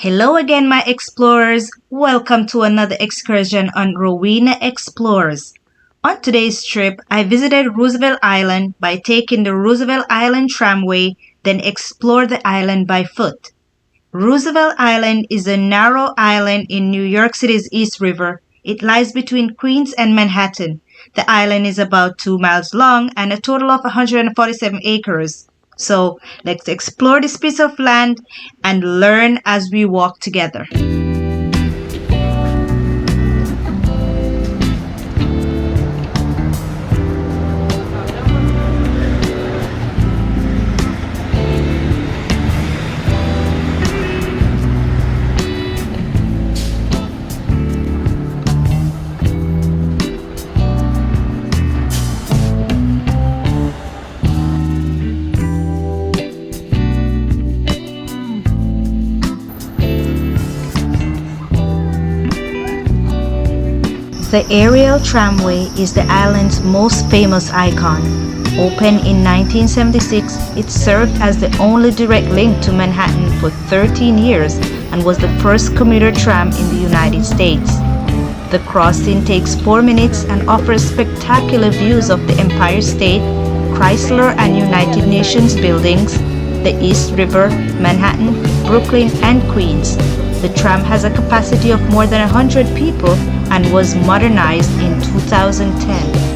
Hello again, my explorers. Welcome to another excursion on Rowena Explorez. On today's trip, I visited Roosevelt Island by taking the Roosevelt Island Tramway, then explored the island by foot. Roosevelt Island is a narrow island in New York City's East River. It lies between Queens and Manhattan. The island is about 2 miles long and a total of 147 acres. So let's explore this piece of land and learn as we walk together. The aerial tramway is the island's most famous icon. Opened in 1976, it served as the only direct link to Manhattan for 13 years and was the first commuter tram in the United States. The crossing takes 4 minutes and offers spectacular views of the Empire State, Chrysler and United Nations buildings, the East River, Manhattan, Brooklyn, and Queens. The tram has a capacity of more than 100 people and was modernized in 2010.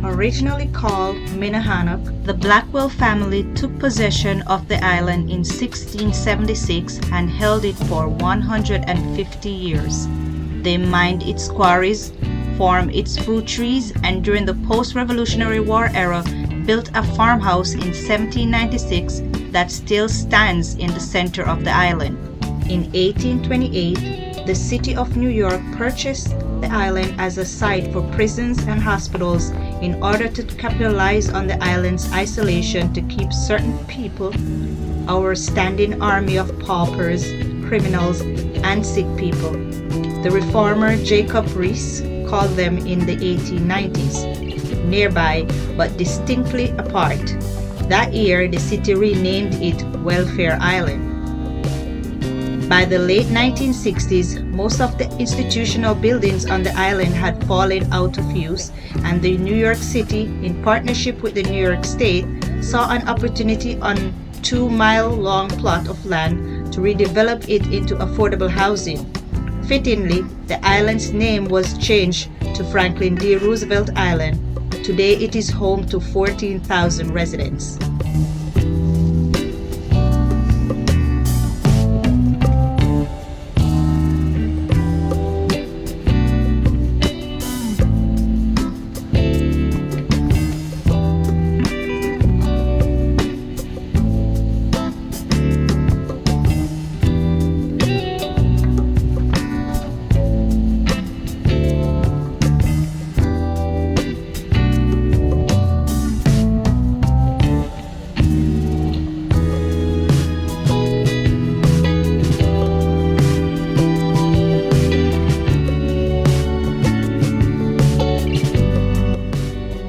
Originally called Minnehannock, the Blackwell family took possession of the island in 1676 and held it for 150 years. They mined its quarries, farmed its fruit trees, and during the post-Revolutionary War era, built a farmhouse in 1796 that still stands in the center of the island. In 1828, the city of New York purchased the island as a site for prisons and hospitals in order to capitalize on the island's isolation to keep certain people, our standing army of paupers, criminals, and sick people. The reformer Jacob Riis called them in the 1890s, nearby but distinctly apart. That year, the city renamed it Welfare Island. By the late 1960s, most of the institutional buildings on the island had fallen out of use, and the New York City, in partnership with the New York State, saw an opportunity on a 2-mile-long plot of land to redevelop it into affordable housing. Fittingly, the island's name was changed to Franklin D. Roosevelt Island. Today it is home to 14,000 residents.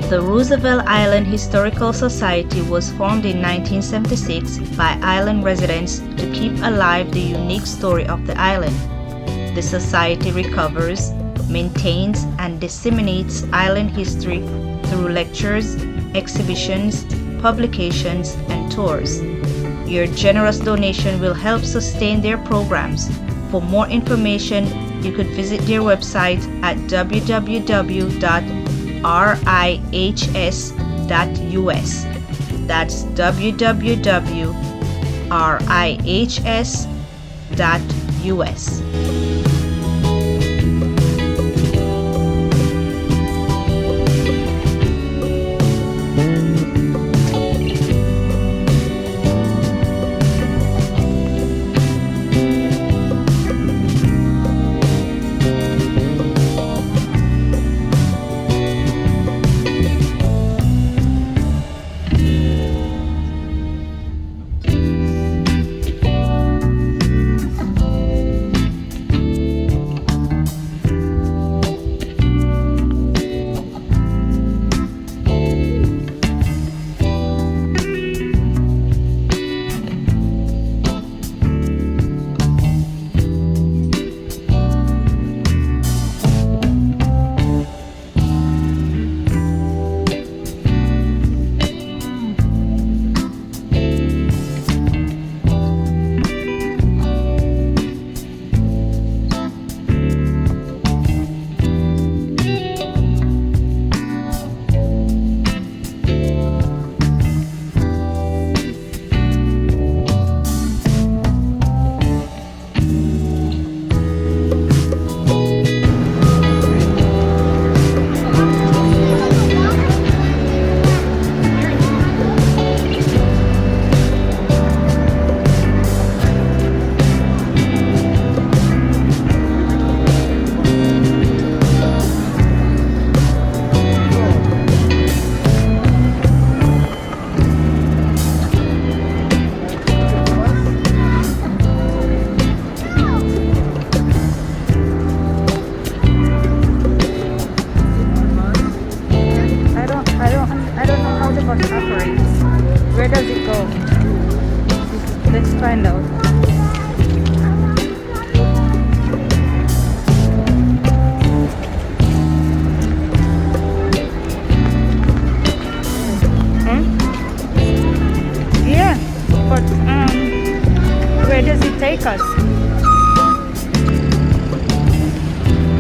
The Roosevelt Island Historical Society was formed in 1976 by island residents to keep alive the unique story of the island. The society recovers, maintains, and disseminates island history through lectures, exhibitions, publications, and tours. Your generous donation will help sustain their programs. For more information, you could visit their website at www.rihs.us. That's www.rihs.us. Where does it go? Let's find out. Yeah, but where does it take us?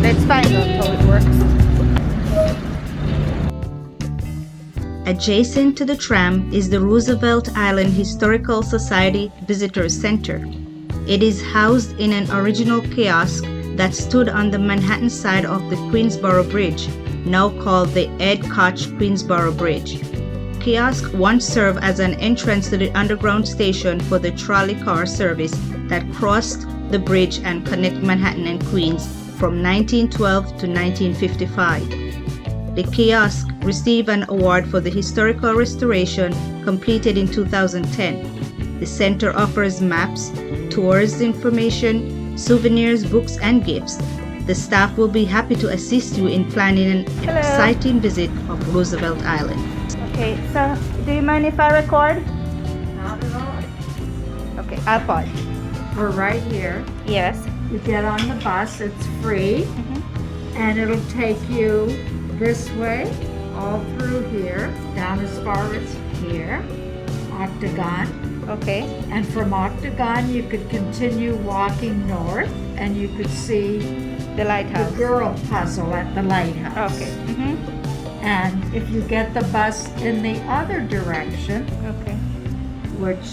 Let's find out how it works. Adjacent to the tram is the Roosevelt Island Historical Society Visitor Center. It is housed in an original kiosk that stood on the Manhattan side of the Queensboro Bridge, now called the Ed Koch Queensboro Bridge. Kiosk once served as an entrance to the underground station for the trolley car service that crossed the bridge and connected Manhattan and Queens from 1912 to 1955. The kiosk received an award for the historical restoration completed in 2010. The center offers maps, tours, information, souvenirs, books, and gifts. The staff will be happy to assist you in planning an exciting visit of Roosevelt Island. Okay, so do you mind if I record? Not at all. Okay, I'll pause. are right here. Yes. You get on the bus, it's free, and it'll take you this way, all through here, down as far as here, Octagon. Okay. And from Octagon, you could continue walking north, and you could see The lighthouse. the girl puzzle at the lighthouse. Okay. And if you get the bus in the other direction, Okay. which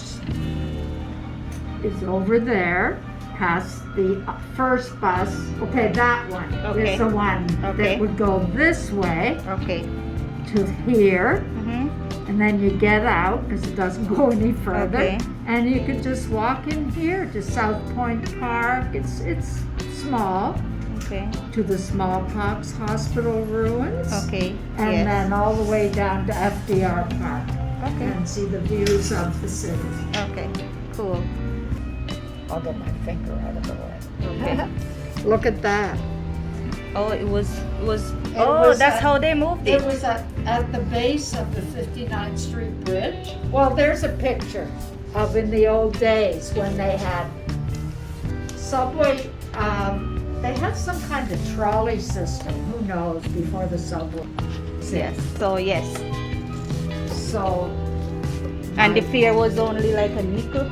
is over there, past the first bus. Okay, that one Okay. is the one Okay. that would go this way Okay. to here, and then you get out because it doesn't go any further. Okay. And you can just walk in here to South Point Park. It's small, Okay. to the smallpox hospital ruins. Okay. And Yes. then all the way down to FDR Park Okay. and see the views of the city. Okay. Cool. I'll get my finger out of the way. Okay. Look at that. Oh, it was. was That's at- how they moved it. It was at the base of the 59th Street Bridge. Well, there's a picture of in the old days when they had subway, they had some kind of trolley system, who knows, before the subway. Yes. So yes. So And the fare was only like a nickel,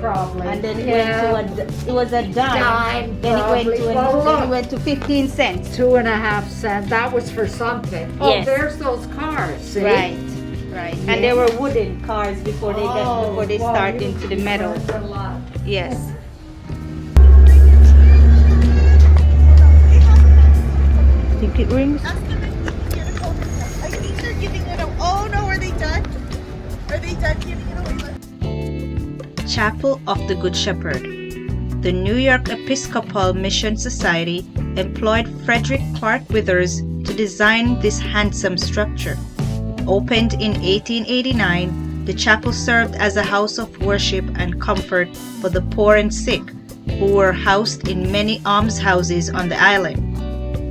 probably. and then it Yeah, went to it was a dime. Dime, Then it went probably. to Well, then it look. went to 15 cents. 2.5 cents. That was for something. Oh, Yes. there's those cars. See? Right. Right. Yeah. And they were wooden cars before they Well, start you- into the you metal. learned a lot. Yes. Think it rings? Ask them if they get a cold. I think they're giving it away. Oh no, are they done? Are they done giving it away? Chapel of the Good Shepherd. The New York Episcopal Mission Society employed Frederick Clark Withers to design this handsome structure. Opened in 1889, the chapel served as a house of worship and comfort for the poor and sick, who were housed in many almshouses on the island.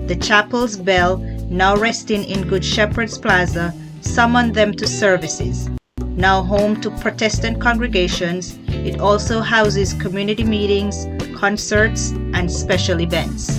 The chapel's bell, now resting in Good Shepherd's Plaza, summoned them to services. Now home to Protestant congregations, it also houses community meetings, concerts, and special events.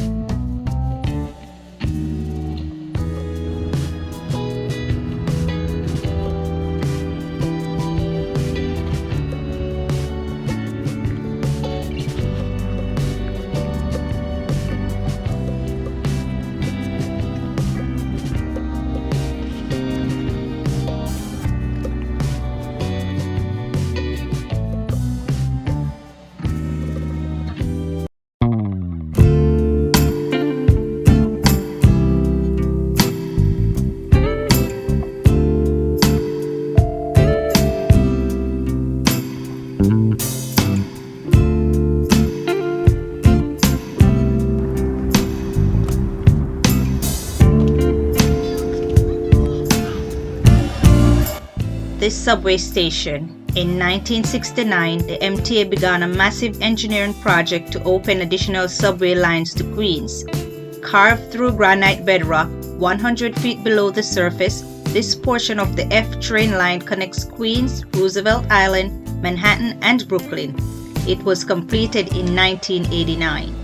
This subway station. In 1969, the MTA began a massive engineering project to open additional subway lines to Queens. Carved through granite bedrock 100 feet below the surface, this portion of the F train line connects Queens, Roosevelt Island, Manhattan, and Brooklyn. It was completed in 1989.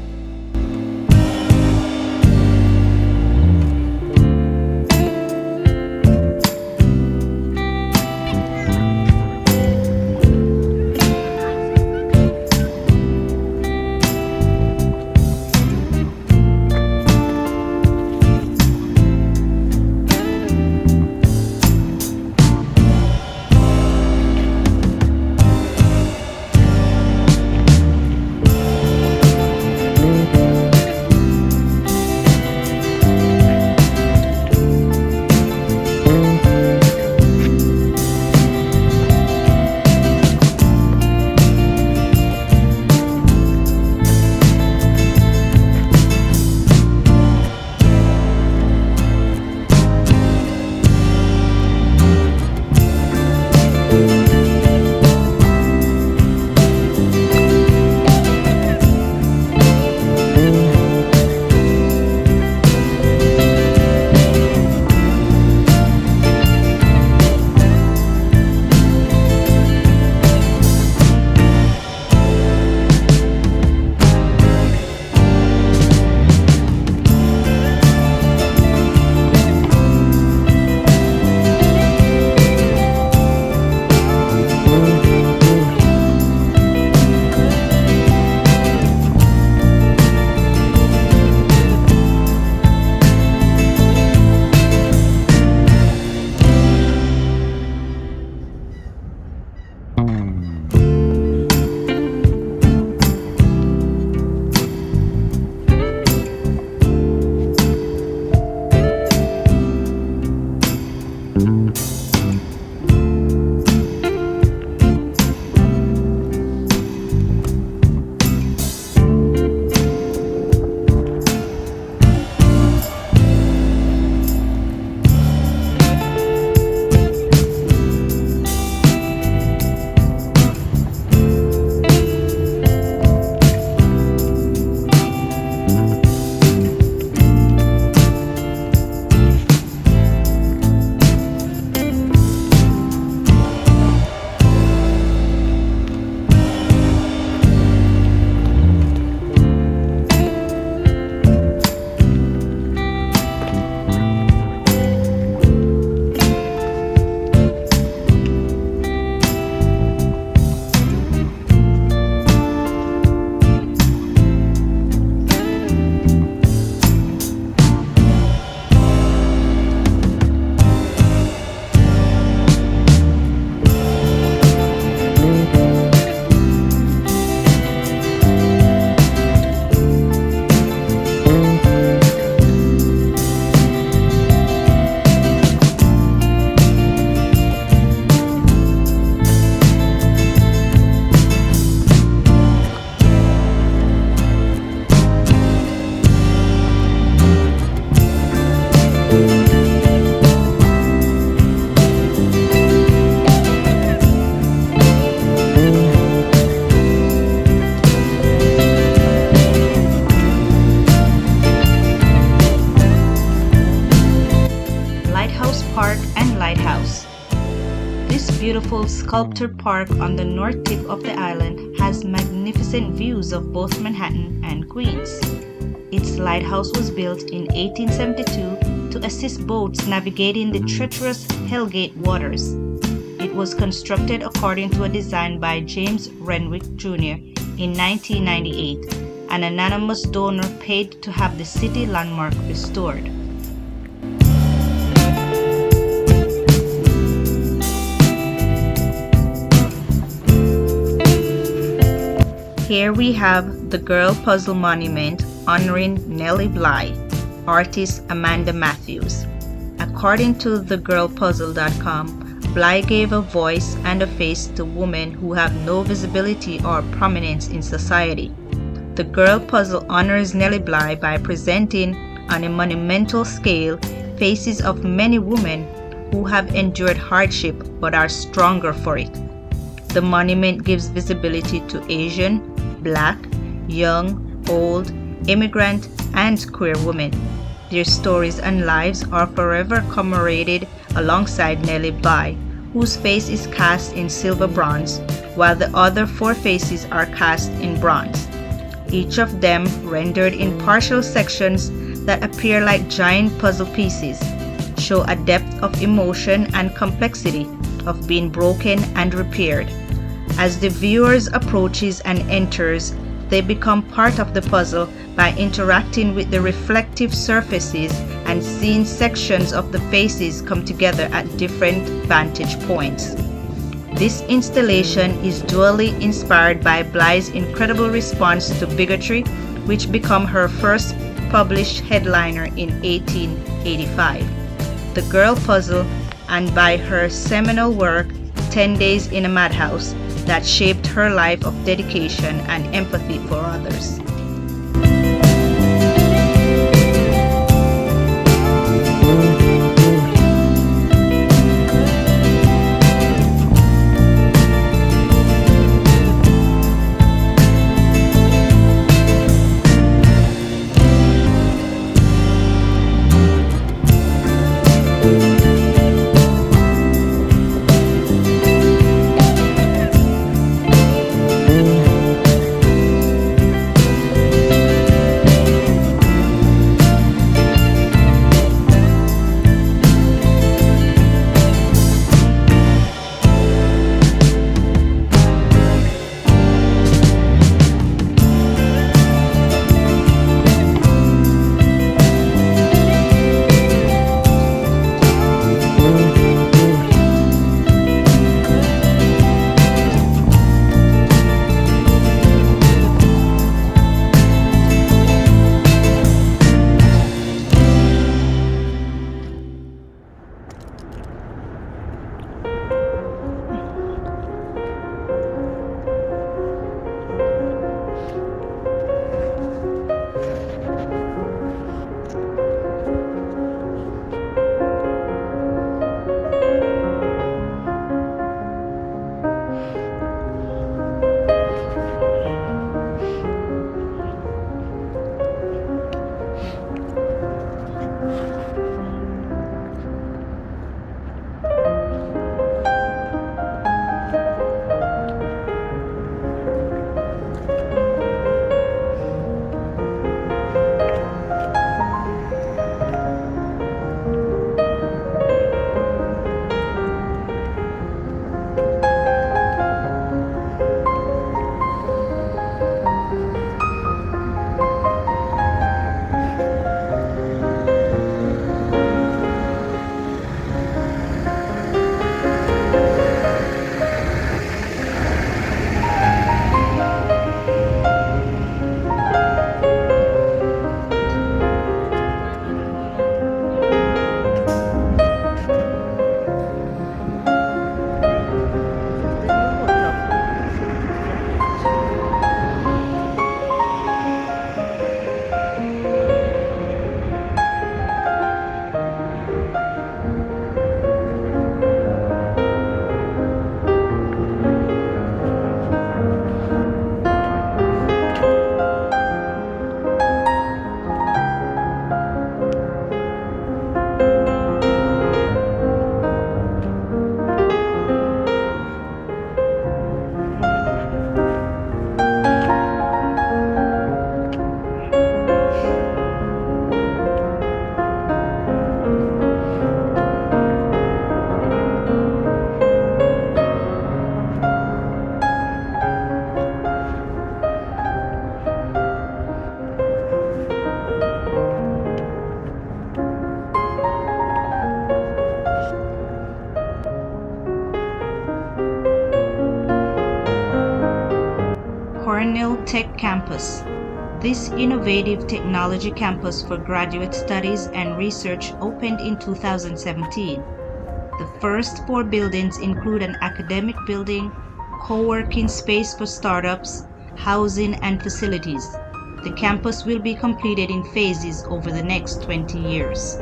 Park and Lighthouse. This beautiful sculpted park on the north tip of the island has magnificent views of both Manhattan and Queens. Its lighthouse was built in 1872 to assist boats navigating the treacherous Hellgate waters. It was constructed according to a design by James Renwick Jr. in 1998. An anonymous donor paid to have the city landmark restored. Here we have the Girl Puzzle Monument honoring Nellie Bly, artist Amanda Matthews. According to thegirlpuzzle.com, Bly gave a voice and a face to women who have no visibility or prominence in society. The Girl Puzzle honors Nellie Bly by presenting on a monumental scale faces of many women who have endured hardship but are stronger for it. The monument gives visibility to Asian, Black, young, old, immigrant, and queer women. Their stories and lives are forever commemorated alongside Nellie Bly, whose face is cast in silver bronze, while the other 4 faces are cast in bronze. Each of them rendered in partial sections that appear like giant puzzle pieces, show a depth of emotion and complexity of being broken and repaired. As the viewers approaches and enters, they become part of the puzzle by interacting with the reflective surfaces and seeing sections of the faces come together at different vantage points. This installation is dually inspired by Bly's incredible response to bigotry, which became her first published headliner in 1885, The Girl Puzzle, and by her seminal work, 10 Days in a Madhouse, that shaped her life of dedication and empathy for others. Colonial Tech Campus. This innovative technology campus for graduate studies and research opened in 2017. The first 4 buildings include an academic building, co-working space for startups, housing, and facilities. The campus will be completed in phases over the next 20 years.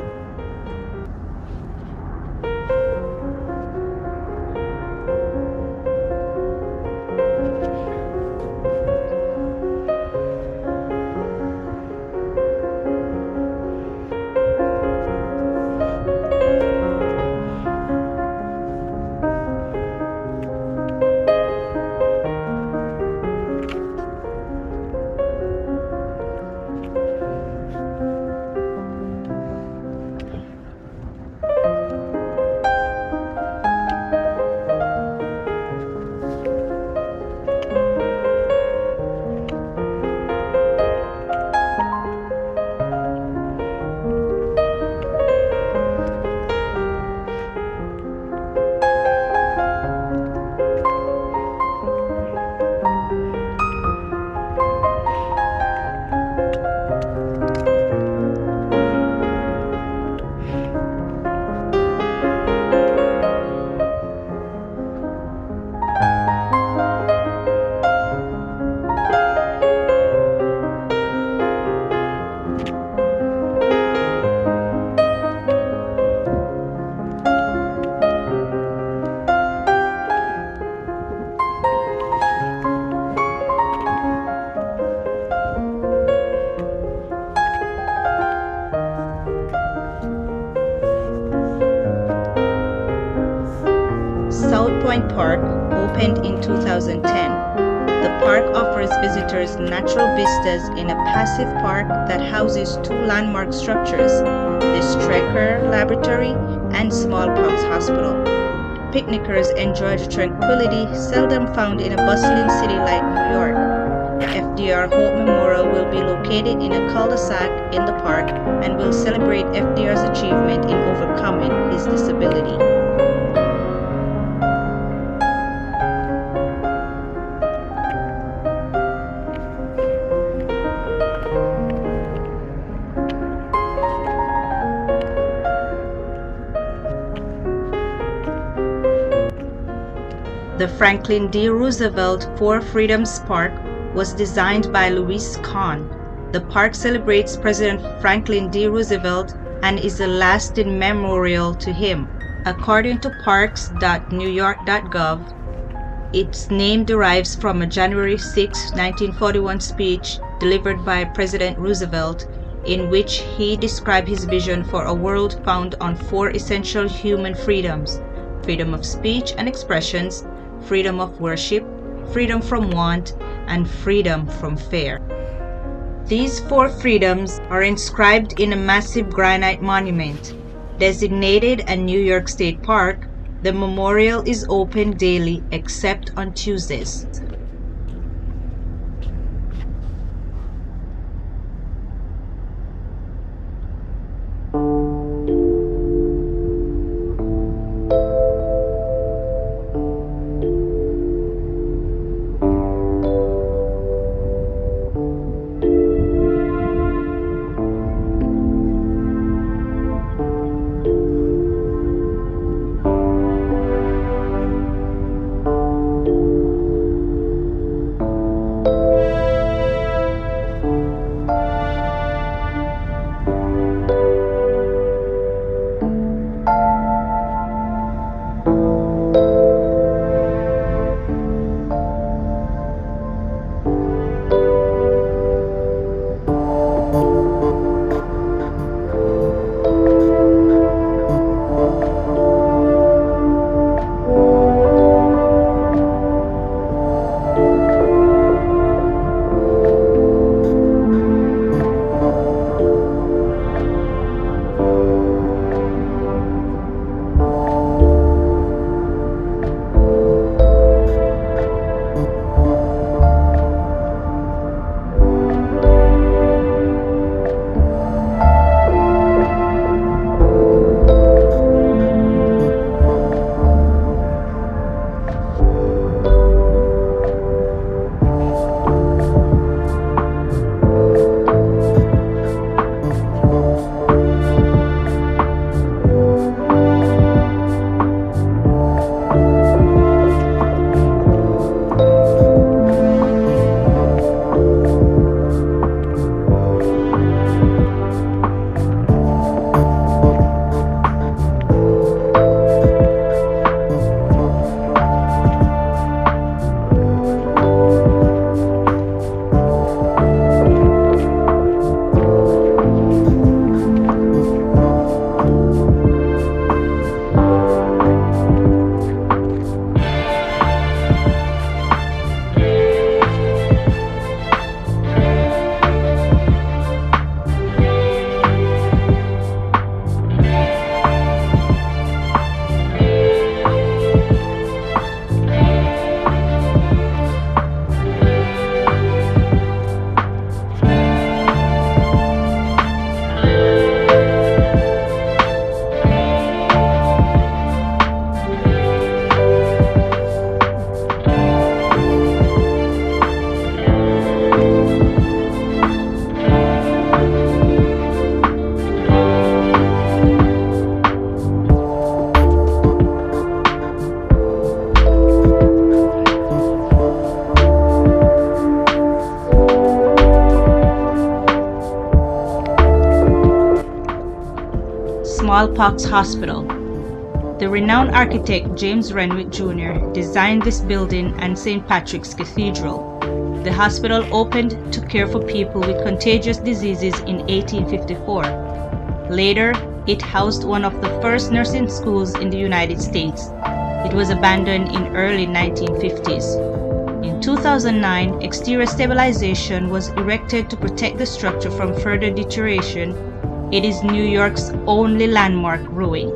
South Point Park opened in 2010. The park offers visitors natural vistas in a passive park that houses 2 landmark structures, the Strecker Laboratory and Smallpox Hospital. Picnickers enjoy the tranquility seldom found in a bustling city like New York. The FDR Hope Memorial will be located in a cul-de-sac in the park and will celebrate FDR's achievement in overcoming his disability. The Franklin D. Roosevelt Four Freedoms Park was designed by Louis Kahn. The park celebrates President Franklin D. Roosevelt and is a lasting memorial to him. According to parks.newyork.gov, its name derives from a January 6, 1941 speech delivered by President Roosevelt, in which he described his vision for a world founded on 4 essential human freedoms: freedom of speech and expressions, freedom of worship, freedom from want, and freedom from fear. These 4 freedoms are inscribed in a massive granite monument. Designated a New York State Park, the memorial is open daily except on Tuesdays. Smallpox Hospital. The renowned architect James Renwick Jr. designed this building and St. Patrick's Cathedral. The hospital opened to care for people with contagious diseases in 1854. Later, it housed one of the first nursing schools in the United States. It was abandoned in early 1950s. In 2009, exterior stabilization was erected to protect the structure from further deterioration. It is New York's only landmark ruin.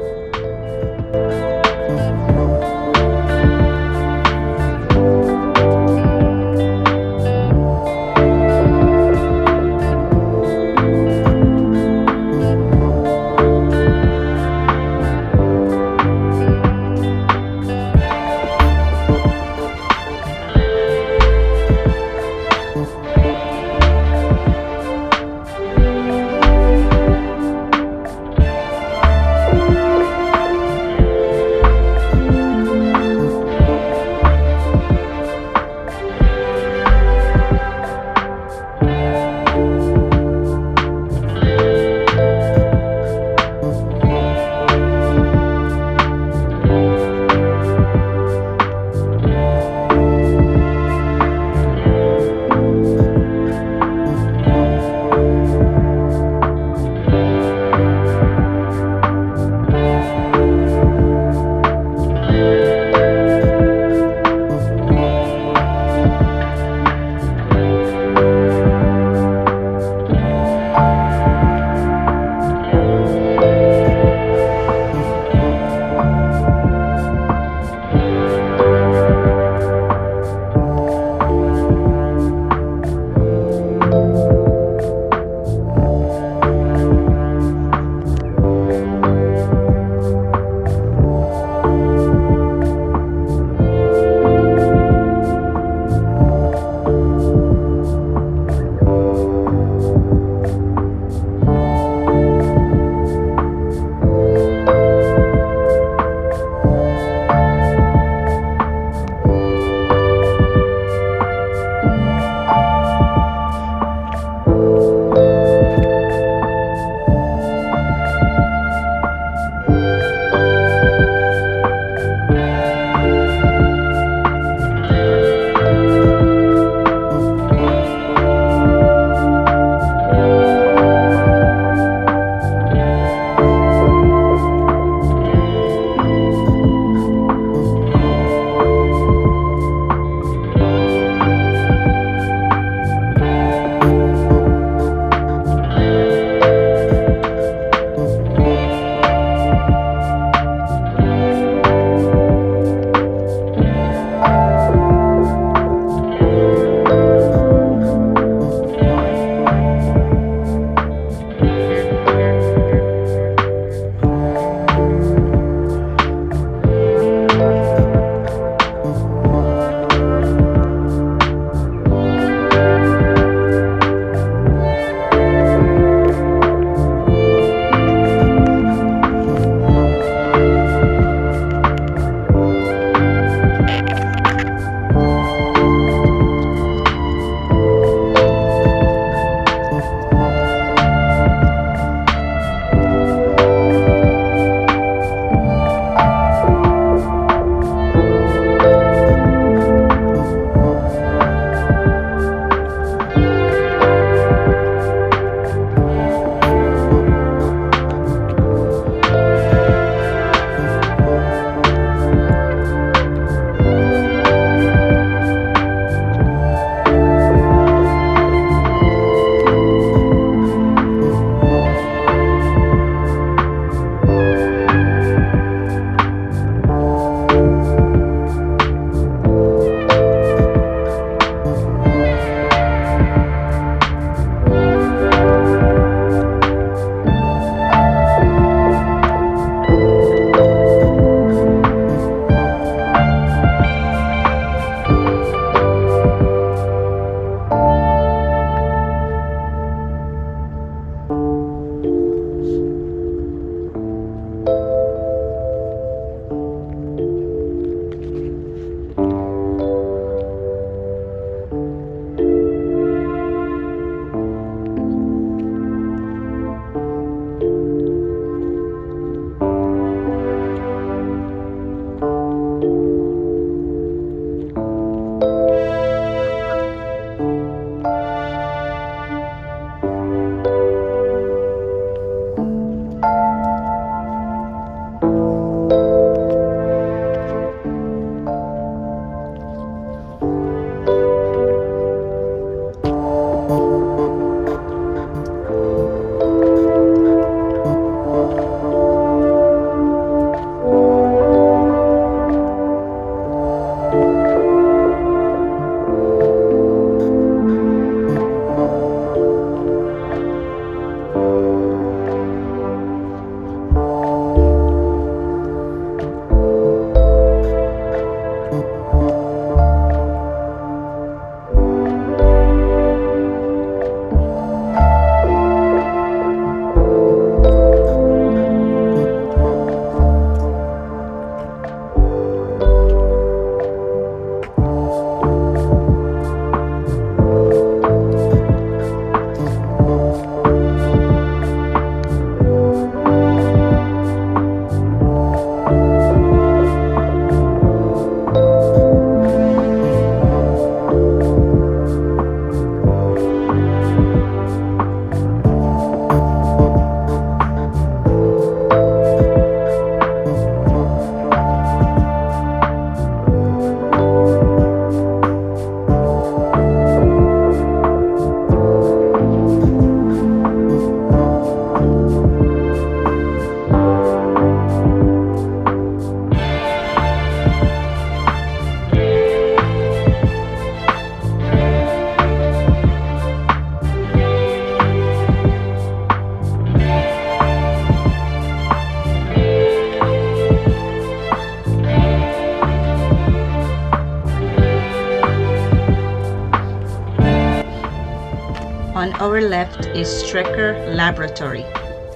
our left is Strecker Laboratory.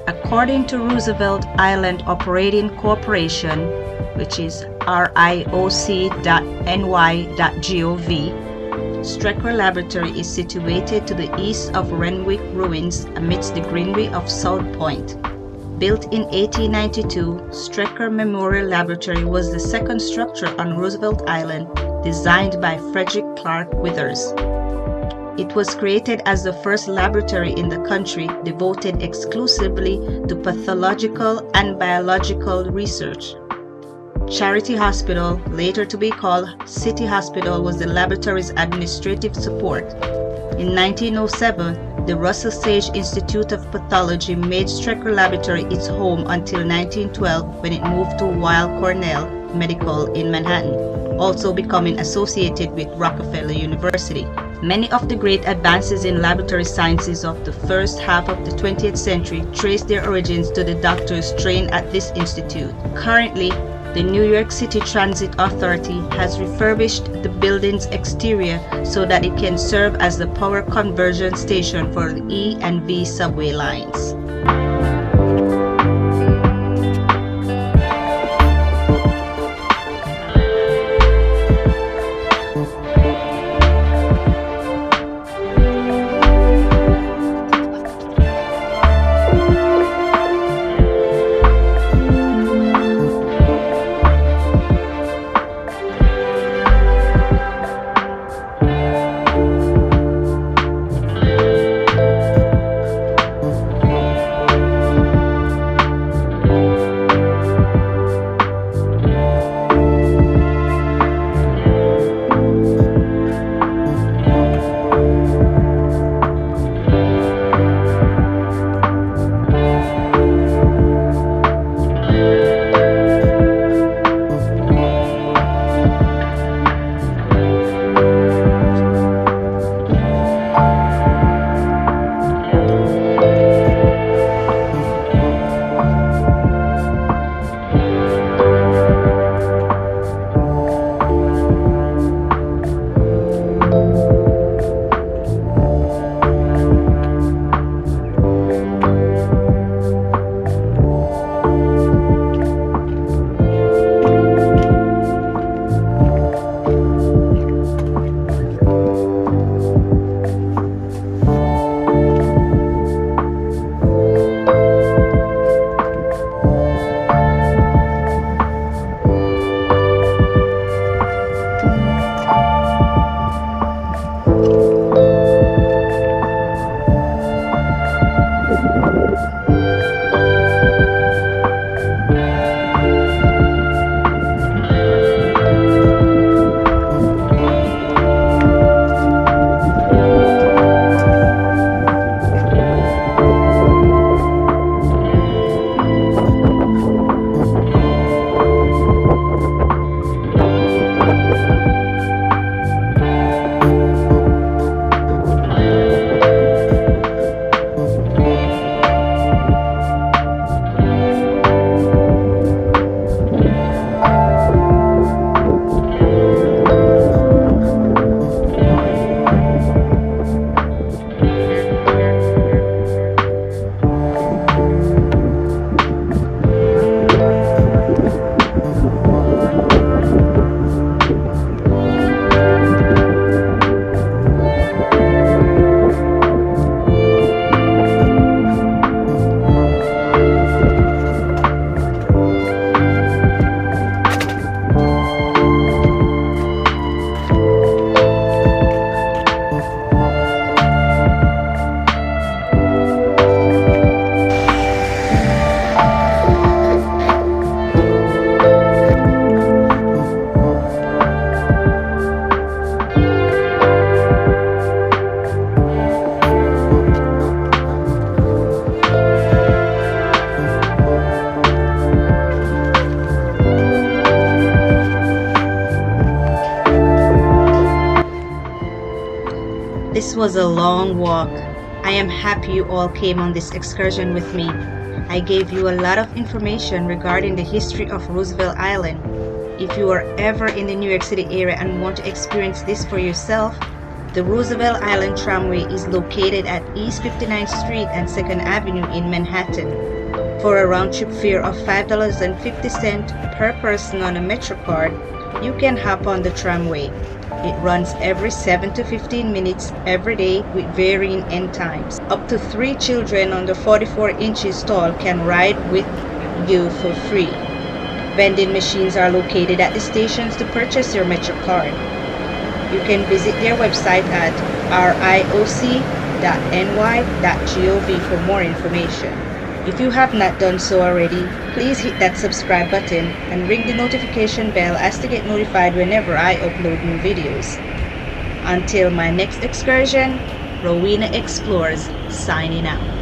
According to Roosevelt Island Operating Corporation, which is rioc.ny.gov, Strecker Laboratory is situated to the east of Renwick Ruins amidst the greenery of South Point. Built in 1892, Strecker Memorial Laboratory was the second structure on Roosevelt Island, designed by Frederick Clark Withers. It was created as the first laboratory in the country devoted exclusively to pathological and biological research. Charity Hospital, later to be called City Hospital, was the laboratory's administrative support. In 1907, the Russell Sage Institute of Pathology made Strecker Laboratory its home until 1912, when it moved to Weill Cornell Medical in Manhattan, also becoming associated with Rockefeller University. Many of the great advances in laboratory sciences of the first half of the 20th century trace their origins to the doctors trained at this institute. Currently, the New York City Transit Authority has refurbished the building's exterior so that it can serve as the power conversion station for the E and V subway lines. This was a long walk. I am happy you all came on this excursion with me. I gave you a lot of information regarding the history of Roosevelt Island. If you are ever in the New York City area and want to experience this for yourself, The Roosevelt Island Tramway is located at East 59th Street and 2nd Avenue in Manhattan. For a round-trip fare of $5.50 per person on a MetroCard, you can hop on the tramway. It runs every 7 to 15 minutes every day with varying end times. Up to 3 children under 44 inches tall can ride with you for free. Vending machines are located at the stations to purchase your MetroCard. You can visit their website at rioc.ny.gov for more information. If you have not done so already, please hit that subscribe button and ring the notification bell as to get notified whenever I upload new videos. Until my next excursion, Rowena Explorez signing out.